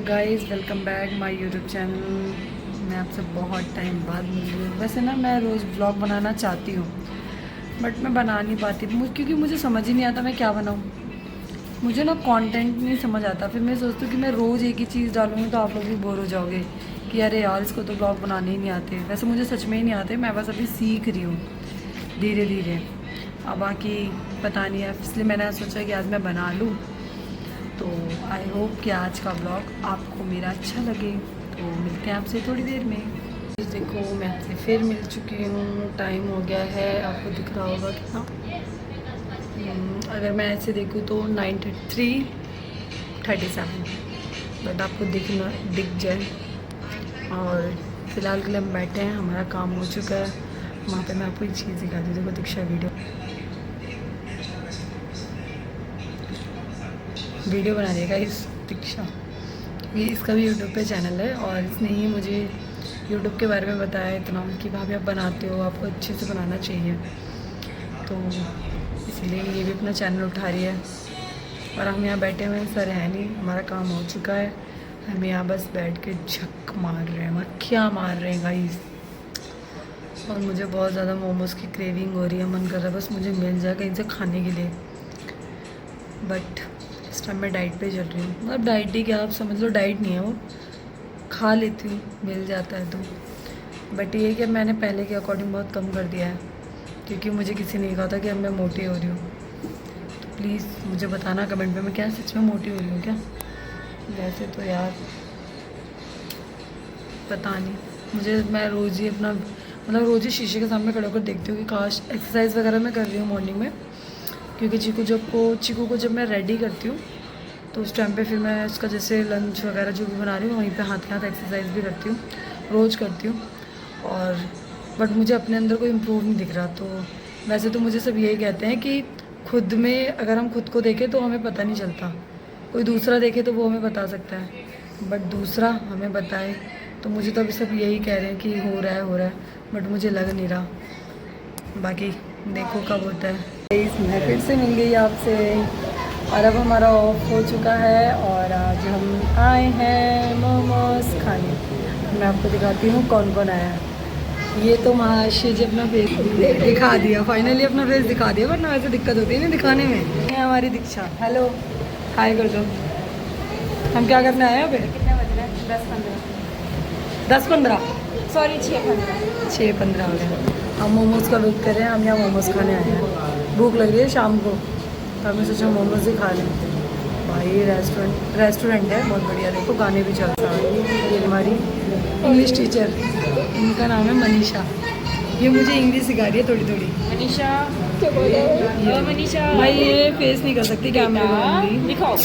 Guys welcome back my YouTube channel. मैं आपसे बहुत टाइम बाद मिली हूँ। वैसे ना मैं रोज़ ब्लॉग बनाना चाहती हूँ बट मैं बना नहीं पाती क्योंकि मुझे समझ ही नहीं आता मैं क्या बनाऊँ। मुझे ना कंटेंट नहीं समझ आता। फिर मैं सोचती हूँ कि मैं रोज़ एक ही चीज़ डालूँगी तो आप लोग भी बोर हो जाओगे कि अरे यार इसको तो ब्लॉग बनाने ही नहीं आते। वैसे मुझे सच में ही नहीं आते, मैं बस अभी सीख रही हूँ धीरे धीरे। अब बाकी पता नहीं है, इसलिए मैंने सोचा कि आज मैं बना लूँ। तो आई होप कि आज का ब्लॉग आपको मेरा अच्छा लगे। तो मिलते हैं आपसे थोड़ी देर में। देखो मैं आपसे फिर मिल चुकी हूँ, टाइम हो गया है, आपको दिख रहा होगा कितना। अगर मैं ऐसे देखूँ तो 9:37 बट आपको दिख जाए। और फिलहाल के लिए हम बैठे हैं, हमारा काम हो चुका है। वहाँ पे मैं आपको एक चीज़ दिखाती हूँ। देखो दीक्षा वीडियो बना देगा इस दीक्षा। ये इसका भी यूट्यूब पे चैनल है और इसने ही मुझे यूट्यूब के बारे में बताया इतना कि भाभी आप बनाते हो, आपको अच्छे से बनाना चाहिए। तो इसीलिए ये भी अपना चैनल उठा रही है। और हम यहाँ बैठे हुए हैं, सर है नहीं, हमारा काम हो चुका है। हम यहाँ बस बैठ के झक मार रहे हैं, मक्खियाँ मार रहे हैं गाइस। और मुझे बहुत ज़्यादा मोमोज़ की क्रेविंग हो रही है, मन कर रहा है बस मुझे मिल जाए कहीं से खाने के लिए। बट इस टाइम मैं डाइट पे चल रही हूँ। मतलब डाइट ही क्या, आप समझ लो डाइट नहीं है वो, खा लेती हूँ मिल जाता है तो। बट ये है कि मैंने पहले के अकॉर्डिंग बहुत कम कर दिया है क्योंकि मुझे किसी ने कहा था कि अब मैं मोटी हो रही हूँ। तो प्लीज़ मुझे बताना कमेंट में मैं क्या सच में मोटी हो रही हूँ क्या। वैसे तो यार पता नहीं, मुझे मैं रोज़ ही अपना मतलब रोज़ ही शीशे के सामने खड़े होकर देखती हूँ कि काश एक्सरसाइज वगैरह मैं कर रही हूँ मॉर्निंग में। क्योंकि चीकू को जब मैं रेडी करती हूँ तो उस टाइम पे फिर मैं उसका जैसे लंच वगैरह जो भी बना रही हूँ वहीं पे हाथ के हाथ एक्सरसाइज भी करती हूँ, रोज़ करती हूँ। और बट मुझे अपने अंदर कोई इम्प्रूव नहीं दिख रहा। तो वैसे तो मुझे सब यही कहते हैं कि खुद में अगर हम खुद को देखें तो हमें पता नहीं चलता, कोई दूसरा देखे तो वो हमें बता सकता है, बट दूसरा हमें बताए। तो मुझे तो अभी सब यही कह रहे हैं कि हो रहा है, बट मुझे लग नहीं रहा। बाकी देखो कब होता है। मैं फिर से मिल गई आपसे और अब हमारा ऑफ हो चुका है और आज हम आए हैं मोमोज खाने। मैं आपको दिखाती हूँ कौन कौन आया है। ये तो महाशय जी अपना फेस दिखा दिया, फाइनली अपना फेस दिखा दिया, वरना वैसे दिक्कत होती है ना दिखाने में। ये हमारी दीक्षा, हेलो हाय कर दो। हम क्या करने आए हैं अभी? कितने बज रहे हैं? 10-15 सॉरी 6:15। 6:15 हो गए। हम मोमोज़ का वेट कर रहे हैं, हम यहाँ मोमोज़ खाने आए हैं। भूख लग रही है शाम को तो हमें सोचा मोमोज़ ही खा लें। भाई रेस्टोरेंट है बहुत बढ़िया, देखो गाने भी चलता है। ये हमारी इंग्लिश टीचर, इनका नाम है मनीषा, ये मुझे इंग्लिश सिखा रही है थोड़ी थोड़ी। मनीषा क्या बोल रहे हो? मनीषा भाई ये फेस नहीं कर सकती कैमरे में, दिखाओ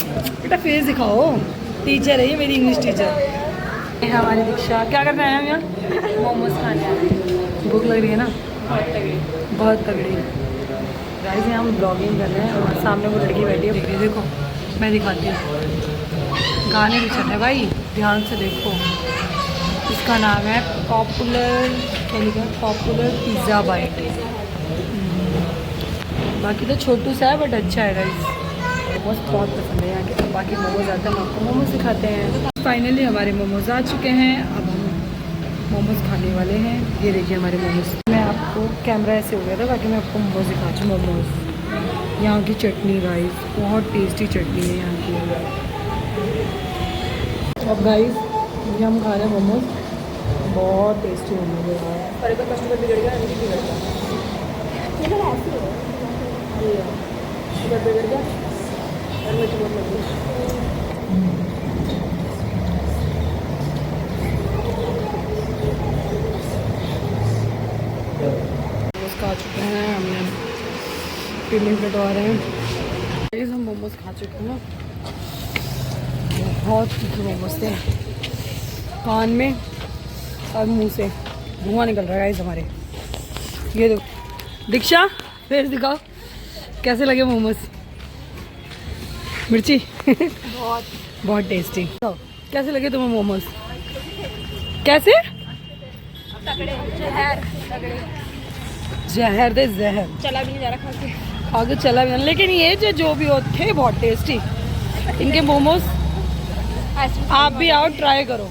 बेटा फेस दिखाओ। टीचर है ये मेरी इंग्लिश टीचर। ये हमारी दीक्षा, क्या करना है हम यहाँ? मोमोज खाने आए हैं। भूख लग रही है ना? बहुत तगड़ी। बहुत तगड़ी। गाइस यहाँ हम ब्लॉगिंग कर रहे हैं और सामने वो लड़की बैठी है, देखो मैं दिखाती हूँ। गाने भी चल रहे हैं भाई, ध्यान से देखो। इसका नाम है पॉपुलर, क्या लिखा है? Popular pizza bite. बाकी तो छोटू सा है बट अच्छा है गाइस। मोमोज बहुत पसंद है यहाँ के। बाकी मोमोज आते हैं, हम आपको मोमोज दिखाते हैं। फाइनली हमारे मोमोज आ चुके हैं, अब हम मोमोज खाने वाले हैं। ये देखिए हमारे मोमोज। मैं आपको कैमरा ऐसे हो गया था ताकि मैं आपको मोमोज दिखाती हूँ। मोमोज यहाँ की चटनी गाइस, बहुत टेस्टी चटनी है यहाँ की। अब गाइस ये हम खा रहे हैं मोमोज, बहुत टेस्टी मोमोज है यार। पर एक कस्टमर बिगड़ गया, नहीं बिगड़ता इधर बिगड़ गया और मुझे बहुत लग गई। खा चुके हैं, हमने पेमेंट कटवा रहे हैं। हम मोमोज खा चुके हैं ना, बहुत तीखे मोमोज थे। कान में और मुंह से धुआं निकल रहा है हमारे। ये देखो दीक्षा फिर दिखाओ कैसे लगे मोमोज। मिर्ची बहुत टेस्टी। तो कैसे लगे तुम्हें मोमोज? कैसे? जहर दे जहर, चला भी नहीं जा रहा खा के। आगे चला भी नहीं, लेकिन ये जो भी हो थे बहुत टेस्टी। इनके मोमोज आइसक्रीम आप भी आओ, ट्राई करो,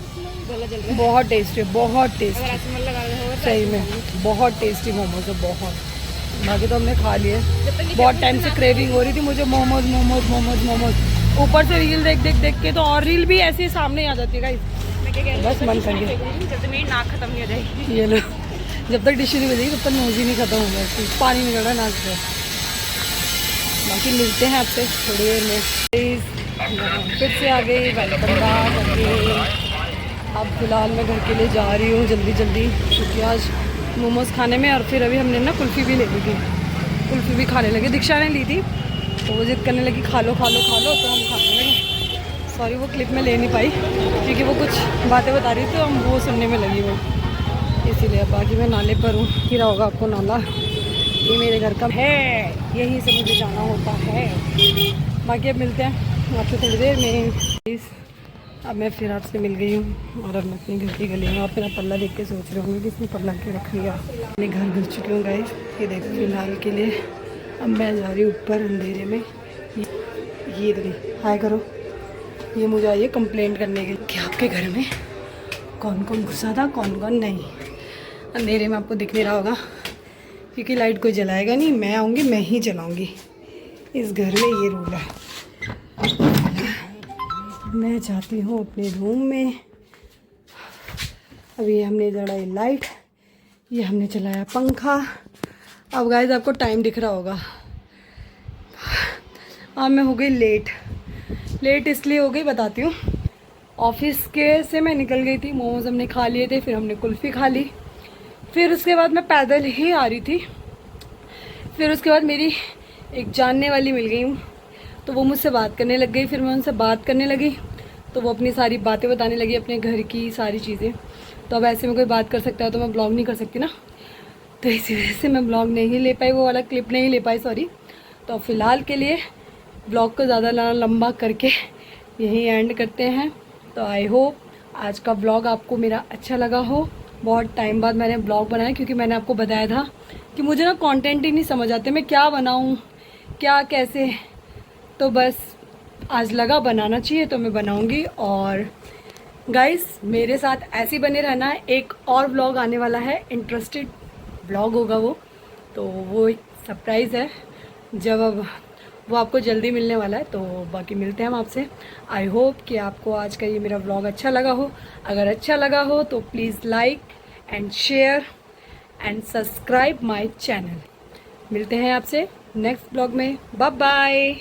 गला जल रहा है। बहुत टेस्टी है, बहुत टेस्टी, अगर आइसक्रीम लगा रहे हो तो सही में बहुत टेस्टी मोमोज है, बहुत। बाकी तो हमने खा लिए, बहुत टाइम से क्रेविंग हो रही थी मुझे मोमोज मोमोज मोमोज मोमोज। ऊपर से रील देख देख देख के तो और रील भी ऐसे ही सामने आ जाती है गाइस। मैं क्या कह रही हूँ, बस मन कर गया। जब तक मेरी नाक खत्म नहीं हो जाएगी। ये लो, जब तक डिश नहीं बजेगी तब तक नोज ही नहीं खत्म होगा, पानी निकल रहा है नाक से। बाकी मिलते हैं आपसे थोड़ी देर में। फिर से आ गई, वेलकम बैक। अब फिलहाल मैं घर के लिए जा रही हूँ जल्दी जल्दी, क्योंकि आज मोमोज़ खाने में। और फिर अभी हमने ना कुल्फ़ी भी ले ली थी, कुल्फ़ी भी खाने लगे। दीक्षा ने ली थी तो वो जिद करने लगी खा लो खा लो खा लो, तो हम खाने लगे। सॉरी वो क्लिप में ले नहीं पाई, क्योंकि वो कुछ बातें बता रही थी तो हम वो सुनने में लगी वो, इसीलिए। बाकी मैं नाले पर हूँ, गिरा होगा आपको नाला, ये मेरे घर का है, यहीं से मुझे जाना होता है। बाकी अब मिलते हैं आपसे थोड़ी देर में। अब मैं फिर आपसे मिल गई हूँ और अब मैं अपने घर की गली में, और फिर आप पल्ला देख के सोच रहे होंगे कि इसने पल्ला क्यों रख लिया। अपने घर घुस चुकी हूँ गाइस, ये देखो फिलहाल के लिए। अब मैं जा रही हूँ ऊपर अंधेरे में। ये देखिए, हाय करो। ये मुझे आई है कंप्लेंट करने के लिए कि आपके घर में कौन कौन घुसा था कौन कौन नहीं। अंधेरे में आपको दिख नहीं रहा होगा क्योंकि लाइट कोई जलाएगा नहीं, मैं आऊँगी मैं ही जलाऊँगी, इस घर में ये रूल है। मैं जाती हूँ अपने रूम में। अभी हमने जलाई लाइट, ये हमने चलाया पंखा। अब गाइस आपको टाइम दिख रहा होगा, अब मैं हो गई लेट। लेट इसलिए हो गई बताती हूँ। ऑफिस के से मैं निकल गई थी, मोमोज हमने खा लिए थे, फिर हमने कुल्फ़ी खा ली, फिर उसके बाद मैं पैदल ही आ रही थी। फिर उसके बाद मेरी एक जानने वाली मिल गई हूँ, तो वो मुझसे बात करने लग गई। फिर मैं उनसे बात करने लगी तो वो अपनी सारी बातें बताने लगी, अपने घर की सारी चीज़ें। तो अब ऐसे में कोई बात कर सकता है तो मैं ब्लॉग नहीं कर सकती ना, तो इसी वजह से मैं ब्लॉग नहीं ले पाई, वो वाला क्लिप नहीं ले पाई, सॉरी। तो फ़िलहाल के लिए ब्लॉग को ज़्यादा लंबा करके यहीं एंड करते हैं। तो आई होप आज का ब्लॉग आपको मेरा अच्छा लगा हो। बहुत टाइम बाद मैंने ब्लॉग बनाया, क्योंकि मैंने आपको बताया था कि मुझे ना कंटेंट ही नहीं समझ आते, मैं क्या बनाऊं क्या कैसे। तो बस आज लगा बनाना चाहिए तो मैं बनाऊंगी। और गाइस मेरे साथ ऐसे ही बने रहना है। एक और ब्लॉग आने वाला है, इंटरेस्टेड ब्लॉग होगा वो, तो वो एक सरप्राइज़ है, जब अब वो आपको जल्दी मिलने वाला है। तो बाकी मिलते हैं हम आपसे। आई होप कि आपको आज का ये मेरा व्लॉग अच्छा लगा हो। अगर अच्छा लगा हो तो please like and share and subscribe my channel. मिलते हैं आपसे नेक्स्ट ब्लॉग में, बाय बाय।